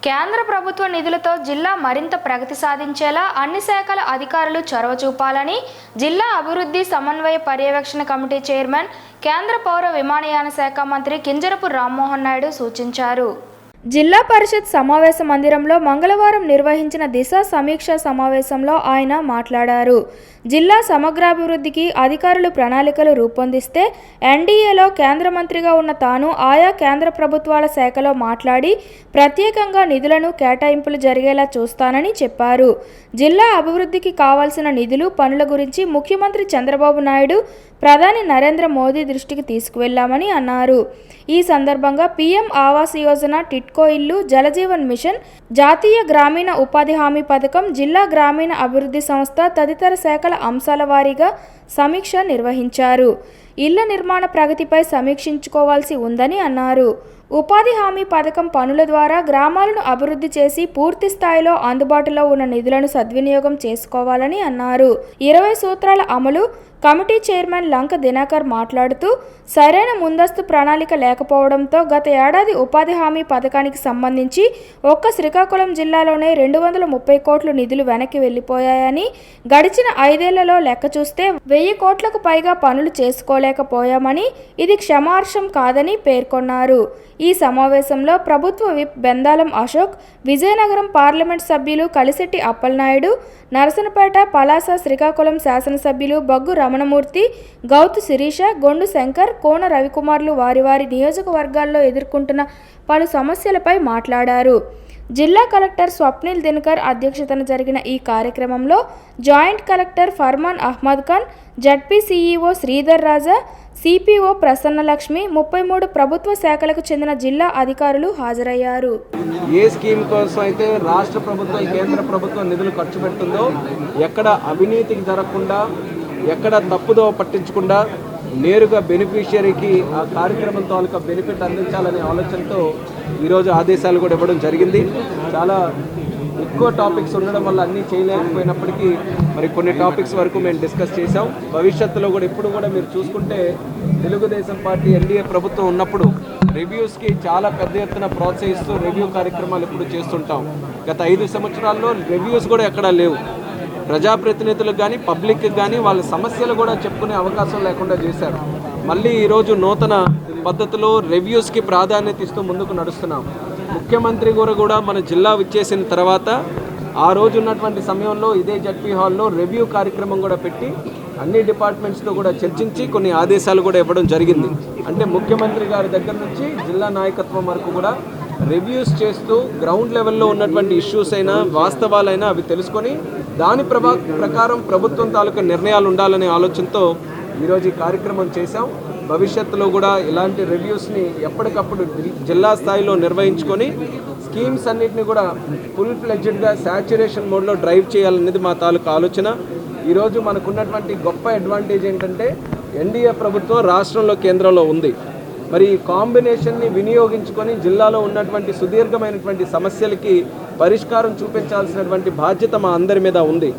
కేంద్ర ప్రభుత్వ నిధులతో జిల్లా మరింత ప్రగతి సాధించేలా అన్ని శాఖల అధికారులు చొరవ చూపాలని జిల్లా అభివృద్ధి సమన్వయ పర్యవేక్షణ కమిటీ చైర్మన్, కేంద్ర పౌర విమానయాన శాఖ మంత్రి కింజరపు రామ్మోహన్ నాయుడు సూచించారు. జిల్లా పరిషత్ సమావేశ మందిరంలో మంగళవారం నిర్వహించిన దిశ సమీక్ష సమావేశంలో ఆయన మాట్లాడారు. జిల్లా సమగ్రాభివృద్ధికి అధికారులు ప్రణాళికలు రూపొందిస్తే ఎన్డీఏలో కేంద్ర మంత్రిగా ఉన్న తాను ఆయా కేంద్ర ప్రభుత్వాల శాఖలో మాట్లాడి ప్రత్యేకంగా నిధులను కేటాయింపులు జరిగేలా చూస్తానని చెప్పారు. జిల్లా అభివృద్ధికి కావాల్సిన నిధులు, పనుల గురించి ముఖ్యమంత్రి చంద్రబాబు నాయుడు, ప్రధాని నరేంద్ర మోదీ దృష్టికి తీసుకువెళ్లామని అన్నారు. ఈ సందర్భంగా పీఎం ఆవాస్ యోజన, టిట్కో ఇల్లు, జలజీవన్ మిషన్, జాతీయ గ్రామీణ ఉపాధి హామీ పథకం, జిల్లా గ్రామీణ అభివృద్ధి సంస్థ తదితర శాఖల అంశాల వారీగా సమీక్ష నిర్వహించారు. ఇళ్ల నిర్మాణ ప్రగతిపై సమీక్షించుకోవాల్సి ఉందని అన్నారు. ఉపాధి హామీ పథకం పనుల ద్వారా గ్రామాలను అభివృద్ధి చేసి పూర్తి స్థాయిలో అందుబాటులో ఉన్న నిధులను సద్వినియోగం చేసుకోవాలని అన్నారు. 20 సూత్రాల అమలు కమిటీ చైర్మన్ లంక దినకర్ మాట్లాడుతూ, సరైన ముందస్తు ప్రణాళిక లేకపోవడంతో గత ఏడాది ఉపాధి హామీ పథకానికి సంబంధించి ఒక్క శ్రీకాకుళం జిల్లాలోనే 230 కోట్ల నిధులు వెనక్కి వెళ్లిపోయాయని, గడిచిన 5 ఏళ్లలో లెక్క చూస్తే 1000 కోట్లకు పైగా పనులు చేసుకోలేకపోయామని, ఇది క్షమార్హం కాదని పేర్కొన్నారు. ఈ సమావేశంలో ప్రభుత్వ విప్ బెందాలం అశోక్, విజయనగరం పార్లమెంట్ సభ్యులు కలిశెట్టి అప్పలనాయుడు, నరసనపేట, పలాస, శ్రీకాకుళం శాసనసభ్యులు బగ్గు రమణమూర్తి, గౌతు శిరీష, గొండు శంకర్, కోన రవికుమార్లు వారి వారి నియోజకవర్గాల్లో ఎదుర్కొంటున్న పలు సమస్యలపై మాట్లాడారు. జిల్లా కలెక్టర్ స్వప్నిల్ దినకర్ అధ్యక్షతన జరిగిన ఈ కార్యక్రమంలో joint collector Farman Ahmed Khan, ZP CEO Sridhar Raja, CPO Prasannalakshmi, 33 ప్రభుత్వ శాఖలకు చెందిన జిల్లా అధికారులు హాజరయ్యారు. ఏ స్కీమ్ కోసం అయితే రాష్ట్ర ప్రభుత్వం, కేంద్ర ప్రభుత్వం నిధులు ఖర్చు పెడుతుందో ఎక్కడ అవినీతికి జరగకుండా, ఎక్కడ తప్పుదో పట్టించకుండా నేరుగా బెనిఫిషియరీకి ఆ కార్యక్రమం తాలూకా బెనిఫిట్ అందించాలనే ఆలోచనతో ఈరోజు ఆదేశాలు కూడా ఇవ్వడం జరిగింది. చాలా ఎక్కువ టాపిక్స్ ఉండడం వల్ల అన్నీ చేయలేకపోయినప్పటికీ మరి కొన్ని టాపిక్స్ వరకు మేము డిస్కస్ చేసాం. భవిష్యత్తులో కూడా ఇప్పుడు కూడా మీరు చూసుకుంటే తెలుగుదేశం పార్టీ ఎన్డీఏ ప్రభుత్వం ఉన్నప్పుడు రివ్యూస్కి చాలా పెద్ద ఎత్తున ప్రోత్సహిస్తూ రివ్యూ కార్యక్రమాలు ఇప్పుడు చేస్తుంటాం. గత 5 సంవత్సరాల్లో రివ్యూస్ కూడా ఎక్కడా లేవు. ప్రజాప్రతినిధులకు కానీ పబ్లిక్కి కానీ వాళ్ళ సమస్యలు కూడా చెప్పుకునే అవకాశం లేకుండా చేశారు. మళ్ళీ ఈరోజు నూతన పద్ధతిలో రివ్యూస్కి ప్రాధాన్యత ఇస్తూ ముందుకు నడుస్తున్నాం. ముఖ్యమంత్రి గారు కూడా మన జిల్లా విచ్చేసిన తర్వాత ఆ రోజు ఉన్నటువంటి సమయంలో ఇదే జడ్పీ హాల్లో రివ్యూ కార్యక్రమం కూడా పెట్టి అన్ని డిపార్ట్మెంట్స్తో కూడా చర్చించి కొన్ని ఆదేశాలు కూడా ఇవ్వడం జరిగింది. అంటే ముఖ్యమంత్రి గారి దగ్గర నుంచి జిల్లా నాయకత్వం వరకు కూడా రివ్యూస్ చేస్తూ గ్రౌండ్ లెవెల్లో ఉన్నటువంటి ఇష్యూస్ అయినా వాస్తవాలైనా అవి తెలుసుకొని దాని ప్రకారం ప్రభుత్వం తాలూకా నిర్ణయాలు ఉండాలనే ఆలోచనతో ఈరోజు ఈ కార్యక్రమం చేశాం. భవిష్యత్తులో కూడా ఇలాంటి రివ్యూస్ని ఎప్పటికప్పుడు జిల్లా స్థాయిలో నిర్వహించుకొని స్కీమ్స్ అన్నిటిని కూడా ఫుల్ ఫ్లెడ్జ్డ్గా శాచ్యురేషన్ మోడ్లో డ్రైవ్ చేయాలనేది మా తాలూకా ఆలోచన. ఈరోజు మనకున్నటువంటి గొప్ప అడ్వాంటేజ్ ఏంటంటే ఎన్డీఏ ప్రభుత్వం రాష్ట్రంలో, కేంద్రంలో ఉంది. మరి ఈ కాంబినేషన్ని వినియోగించుకొని జిల్లాలో ఉన్నటువంటి సుదీర్ఘమైనటువంటి సమస్యలకి పరిష్కారం చూపించాల్సినటువంటి బాధ్యత మా అందరి మీద ఉంది.